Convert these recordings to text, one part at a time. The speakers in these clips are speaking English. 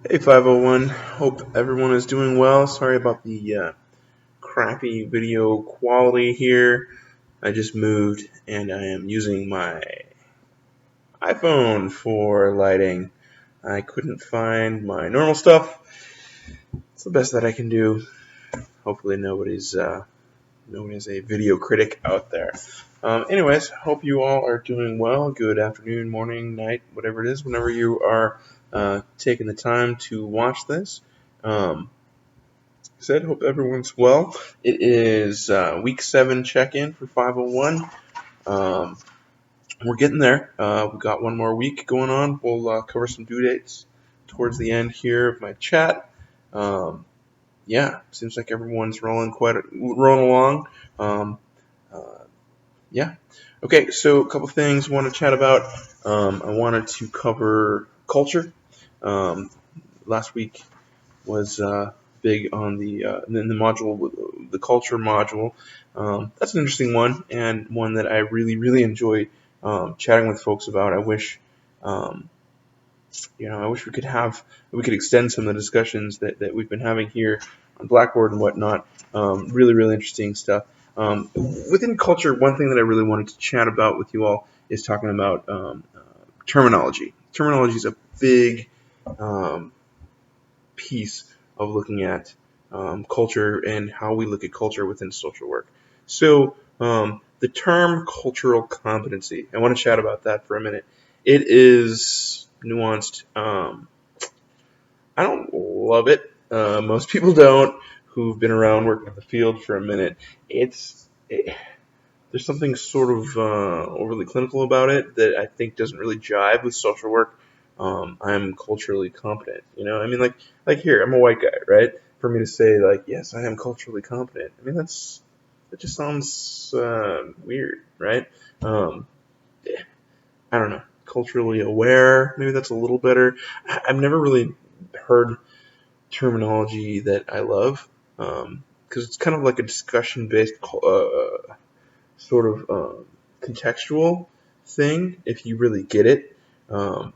Hey 501, hope everyone is doing well. Sorry about the crappy video quality here. I just moved and I am using my iPhone for lighting. I couldn't find my normal stuff. It's the best that I can do. Hopefully nobody's a video critic out there. Anyways, hope you all are doing well. Good afternoon, morning, night, whatever it is, whenever you are taking the time to watch this. Said, hope everyone's well. It is week 7 check-in for 501. We're getting there. We've got one more week going on. We'll cover some due dates towards the end here of my chat. Yeah, seems like everyone's rolling along. Uh, yeah. Okay, so a couple things I want to chat about. I wanted to cover culture. Um, Last week was big on the module, the culture module. That's an interesting one and one that I really enjoy chatting with folks about. Um, I wish we could extend some of the discussions that we've been having here on Blackboard and whatnot. Really interesting stuff. Within culture, one thing that I really wanted to chat about with you all is talking about terminology. Terminology is a big um, piece of looking at culture and how we look at culture within social work. So, the term cultural competency, I want to chat about that for a minute. It is nuanced. I don't love it. Most people don't who've been around working in the field for a minute. There's something sort of overly clinical about it that I think doesn't really jive with social work. I'm culturally competent. I mean, like here, I'm a white guy, right? For me to say like, yes, I am culturally competent. I mean, that just sounds weird, right? Um, I don't know. Culturally aware, maybe that's a little better. I've never really heard terminology that I love because it's kind of like a discussion based sort of contextual thing if you really get it. Um,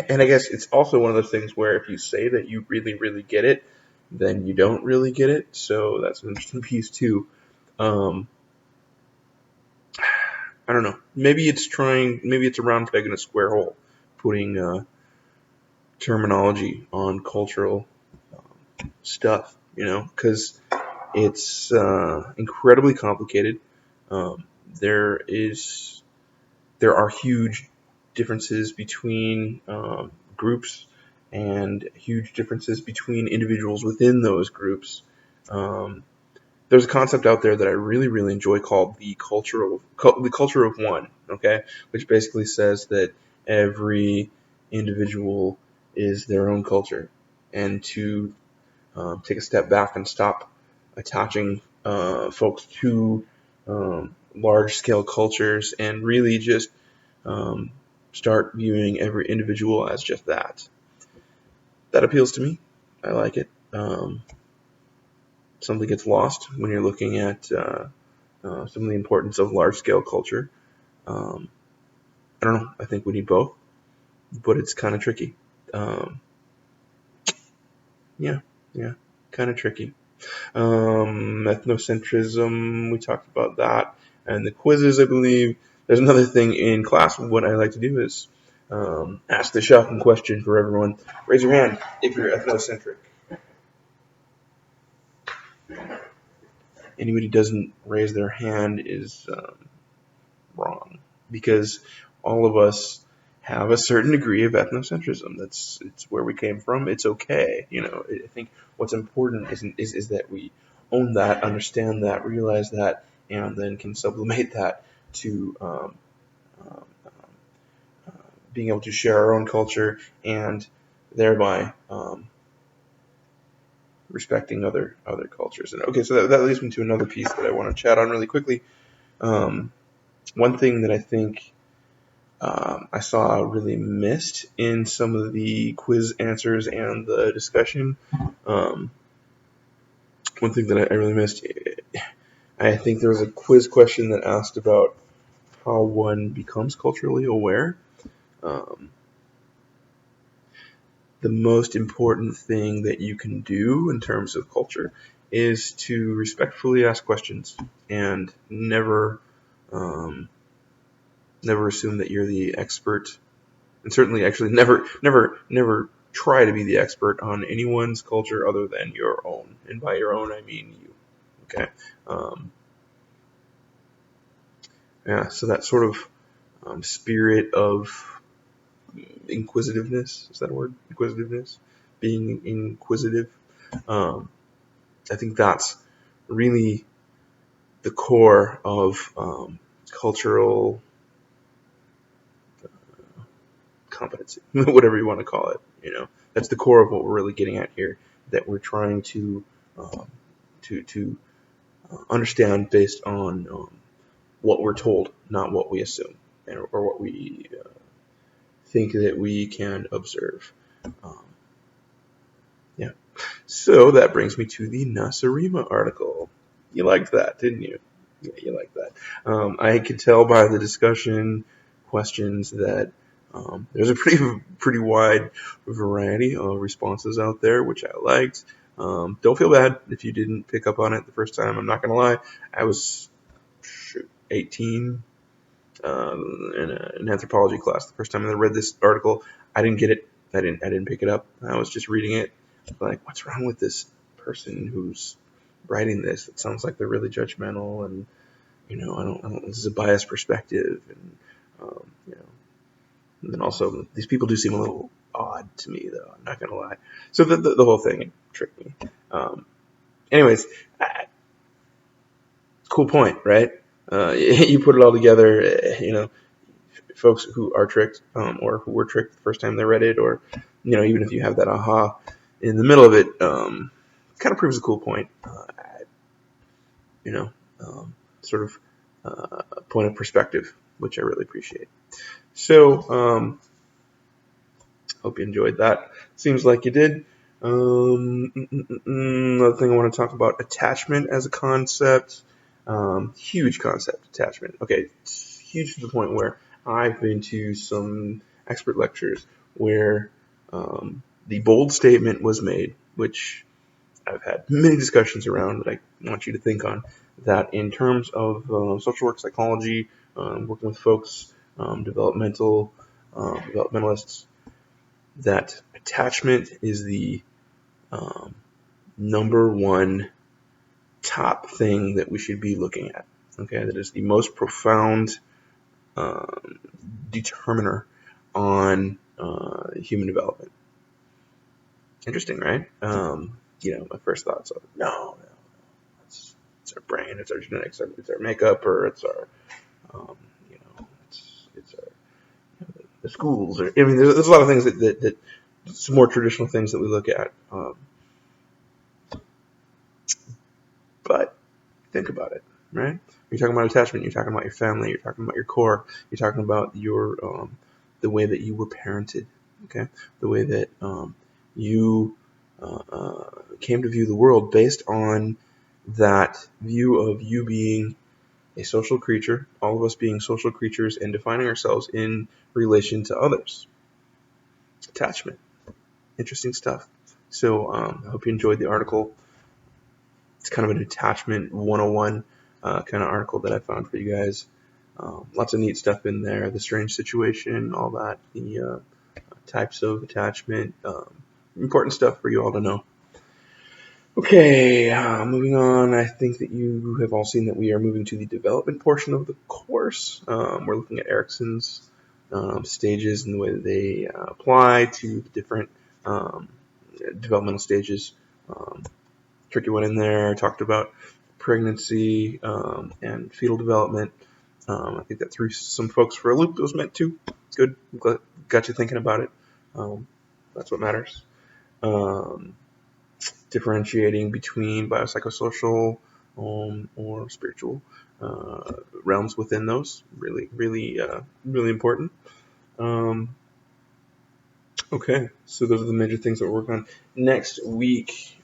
and I guess it's also one of those things where if you say that you really get it, then you don't really get it. So that's an interesting piece too. Um, I don't know. Maybe it's a round peg in a square hole, putting terminology on cultural stuff, because it's incredibly complicated. Um, there is there are huge differences between groups and huge differences between individuals within those groups. Um, there's a concept out there that I really enjoy called the culture of one. Okay, which basically says that every individual is their own culture, and to take a step back and stop attaching folks to large scale cultures and really just um, start viewing every individual as just that. That appeals to me. I like it. Something gets lost when you're looking at some of the importance of large scale culture. Um, I don't know. I think we need both, but it's kind of tricky. Um, yeah, yeah, kind of tricky. Ethnocentrism, we talked about that. And the quizzes, I believe. There's another thing in class. What I like to do is ask the shocking question for everyone. Raise your hand if you're ethnocentric. Anybody who doesn't raise their hand is wrong, because all of us have a certain degree of ethnocentrism. It's where we came from. It's okay. I think what's important is that we own that, understand that, realize that, and then can sublimate that to um, being able to share our own culture and thereby respecting other cultures. And okay, so that leads me to another piece that I want to chat on really quickly. Um, One thing that I think I saw really missed in some of the quiz answers and the discussion. Um, One thing that I really missed, I think there was a quiz question that asked about how one becomes culturally aware. Um, the most important thing that you can do in terms of culture is to respectfully ask questions and never assume that you're the expert, and certainly actually never try to be the expert on anyone's culture other than your own. And by your own, I mean you. Okay. Yeah. So that sort of spirit of inquisitiveness, is that a word? Inquisitiveness, being inquisitive. I think that's really the core of cultural competency, whatever you want to call it. That's the core of what we're really getting at here. That we're trying to understand based on what we're told, not what we assume, or what we think that we can observe. Yeah. So that brings me to the Nasarima article. You liked that, didn't you? Yeah, you liked that. I could tell by the discussion questions that there's a pretty wide variety of responses out there, which I liked. Don't feel bad if you didn't pick up on it the first time. I'm not gonna lie. I was 18 in an anthropology class the first time I read this article. I didn't get it. I didn't pick it up. I was just reading it, like, what's wrong with this person who's writing this? It sounds like they're really judgmental, and I don't. This is a biased perspective, and and then also these people do seem a little odd to me, though. I'm not gonna lie. So the whole thing tricked me. Anyways, cool point, right? You put it all together, folks who are tricked, or who were tricked the first time they read it, or even if you have that aha in the middle of it, kind of proves a cool point. Sort of a point of perspective, which I really appreciate. So, hope you enjoyed that. Seems like you did. Another thing I want to talk about: attachment as a concept. Huge concept, attachment. Okay, it's huge to the point where I've been to some expert lectures where the bold statement was made, which I've had many discussions around that I want you to think on, that in terms of social work, psychology, working with folks, developmentalists, that attachment is the number one top thing that we should be looking at. Okay, that is the most profound determiner on human development. Interesting, right? My first thoughts are no, it's our brain, it's our genetics, it's our makeup, or it's our, it's our the schools, or I mean, there's a lot of things that some more traditional things that we look at. But think about it, right? You're talking about attachment. You're talking about your family. You're talking about your core. You're talking about your the way that you were parented. Okay, the way that you came to view the world based on that view of you being a social creature, all of us being social creatures, and defining ourselves in relation to others. Attachment. Interesting stuff. So I hope you enjoyed the article. It's kind of an attachment 101 kind of article that I found for you guys. Lots of neat stuff in there. The strange situation, all that, the types of attachment. Important stuff for you all to know. Okay, moving on. I think that you have all seen that we are moving to the development portion of the course. We're looking at Erikson's stages and the way that they apply to the different developmental stages. Tricky one in there. Talked about pregnancy and fetal development. I think that threw some folks for a loop. It was meant to. Good. Got you thinking about it. That's what matters. Differentiating between biopsychosocial or spiritual realms within those. Really, really, really important. Okay, so those are the major things that we're working on. Next week,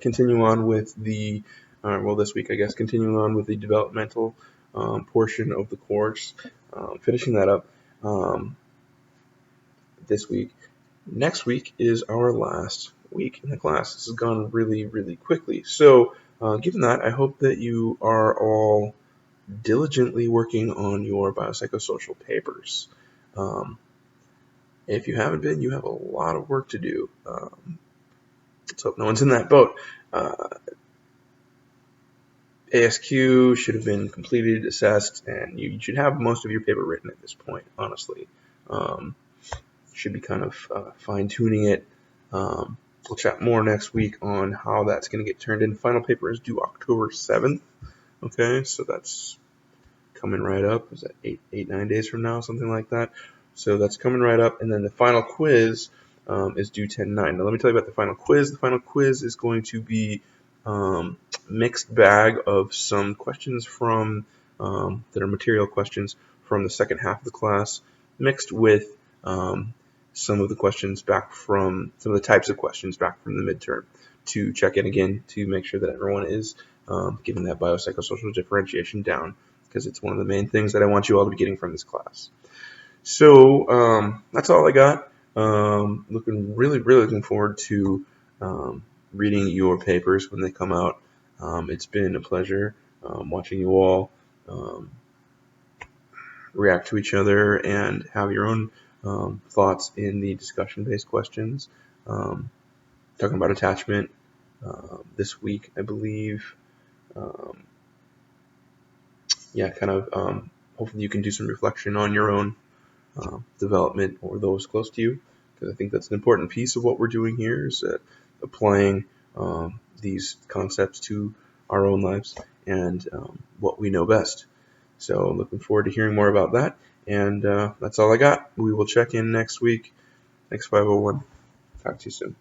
continue on with the, this week, I guess, continuing on with the developmental portion of the course, finishing that up this week. next week is our last week in the class. This has gone really, really quickly. So, given that, I hope that you are all diligently working on your biopsychosocial papers. If you haven't been, you have a lot of work to do. Let's hope no one's in that boat. ASQ should have been completed, assessed, and you should have most of your paper written at this point, honestly. Should be kind of fine-tuning it. We'll chat more next week on how that's going to get turned in. Final paper is due October 7th. Okay, so that's coming right up. Is that 9 days from now, something like that? So that's coming right up. And then the final quiz is due 10/9. Now let me tell you about the final quiz. The final quiz is going to be mixed bag of some questions from that are material questions from the second half of the class, mixed with some of the questions back from some of the types of questions back from the midterm to check in again to make sure that everyone is getting that biopsychosocial differentiation down, because it's one of the main things that I want you all to be getting from this class. So that's all I got. Really looking forward to reading your papers when they come out. It's been a pleasure watching you all react to each other and have your own thoughts in the discussion-based questions. Talking about attachment this week, I believe. Hopefully you can do some reflection on your own development or those close to you, because I think that's an important piece of what we're doing here, is applying these concepts to our own lives and what we know best. So looking forward to hearing more about that, and that's all I got. We will check in next week. Thanks, 501. Talk to you soon.